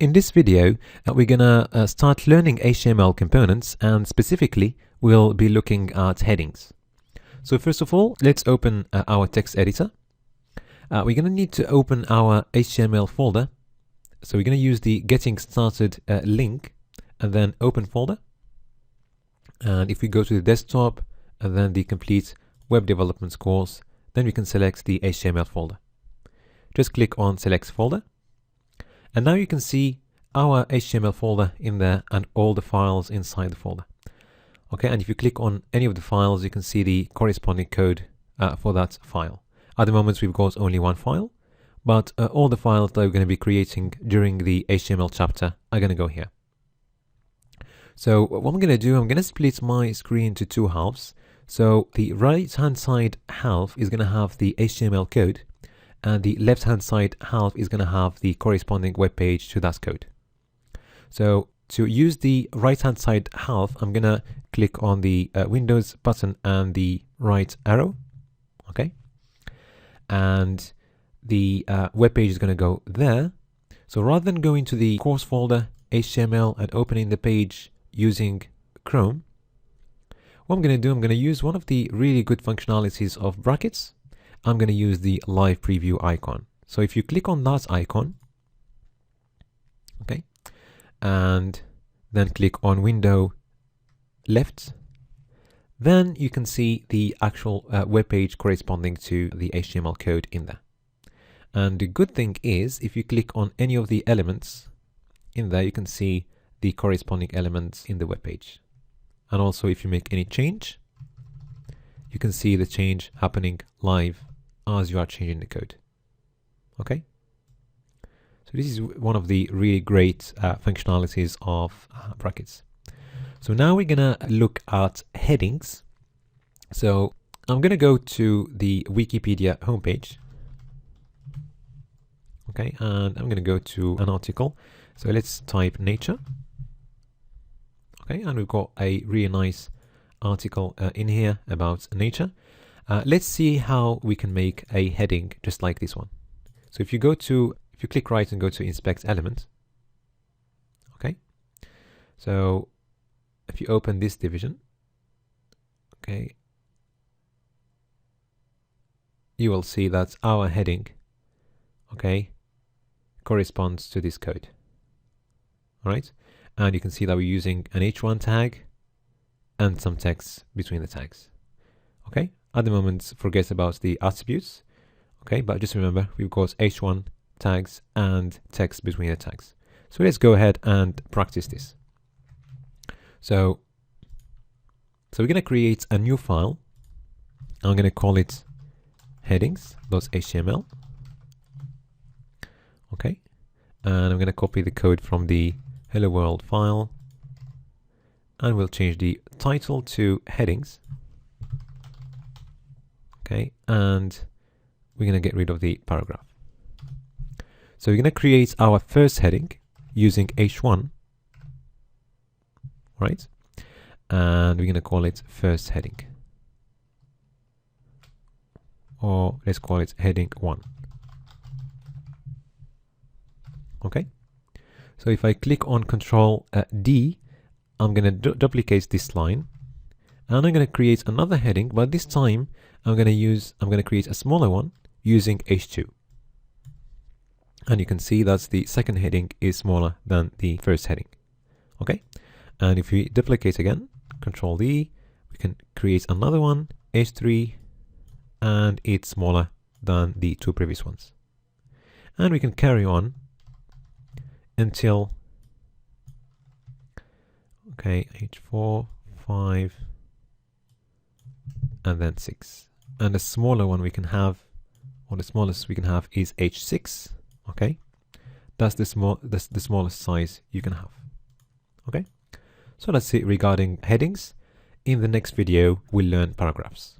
In this video, we're gonna start learning HTML components, and specifically, we'll be looking at headings. So first of all, let's open our text editor. We're gonna need to open our HTML folder. So we're gonna use the Getting Started link, and then Open Folder. And if we go to the desktop, and then the Complete Web Development course, then we can select the HTML folder. Just click on Select Folder. And now you can see our HTML folder in there and all the files inside the folder. Okay, and if you click on any of the files, you can see the corresponding code for that file. At the moment, we've got only one file, but all the files that we're going to be creating during the HTML chapter are going to go here. So what I'm going to do, I'm going to split my screen into two halves. So the right-hand side half is going to have the HTML code, and the left-hand side half is going to have the corresponding web page to that code. So to use the right-hand side half, I'm going to click on the Windows button and the right arrow, okay? And the web page is going to go there. So rather than going to the course folder, HTML, and opening the page using Chrome, what I'm going to do, I'm going to use one of the really good functionalities of brackets. I'm going to use the live preview icon. So if you click on that icon, okay, and then click on window left, then you can see the actual web page corresponding to the HTML code in there. And the good thing is, if you click on any of the elements in there, you can see the corresponding elements in the web page. And also, if you make any change, you can see the change happening live as you are changing the code. Okay, so this is one of the really great functionalities of brackets. So now we're gonna look at headings. So I'm gonna go to the Wikipedia homepage. Okay, and I'm gonna go to an article. So let's type nature. Okay, and we've got a really nice article in here about nature. Let's see how we can make a heading just like this one. So if you click right and go to inspect element, okay, so if you open this division, okay, you will see that our heading, okay, corresponds to this code. All right, and you can see that we're using an h1 tag and some text between the tags. Okay, at the moment, forget about the attributes. Okay, but just remember, we've got h1 tags and text between the tags. So let's go ahead and practice this. So we're going to create a new file. I'm going to call it headings.html. Okay, and I'm going to copy the code from the hello world file, and we'll change the title to headings. Okay, and we're going to get rid of the paragraph. So we're going to create our first heading using h1, right? And we're going to call it first heading, or let's call it heading 1. Okay, so if I click on Control D, I'm going to duplicate this line, and I'm going to create another heading, but this time I'm going to create a smaller one using h2. And you can see that the second heading is smaller than the first heading. Okay, and if we duplicate again, Control D, we can create another one, h3, and it's smaller than the two previous ones. And we can carry on until, okay, h4, 5, and then 6. And the smaller one we can have, or the smallest we can have, is h6. Okay, that's the smallest size you can have. Okay, so that's it regarding headings. In the next video, we'll learn paragraphs.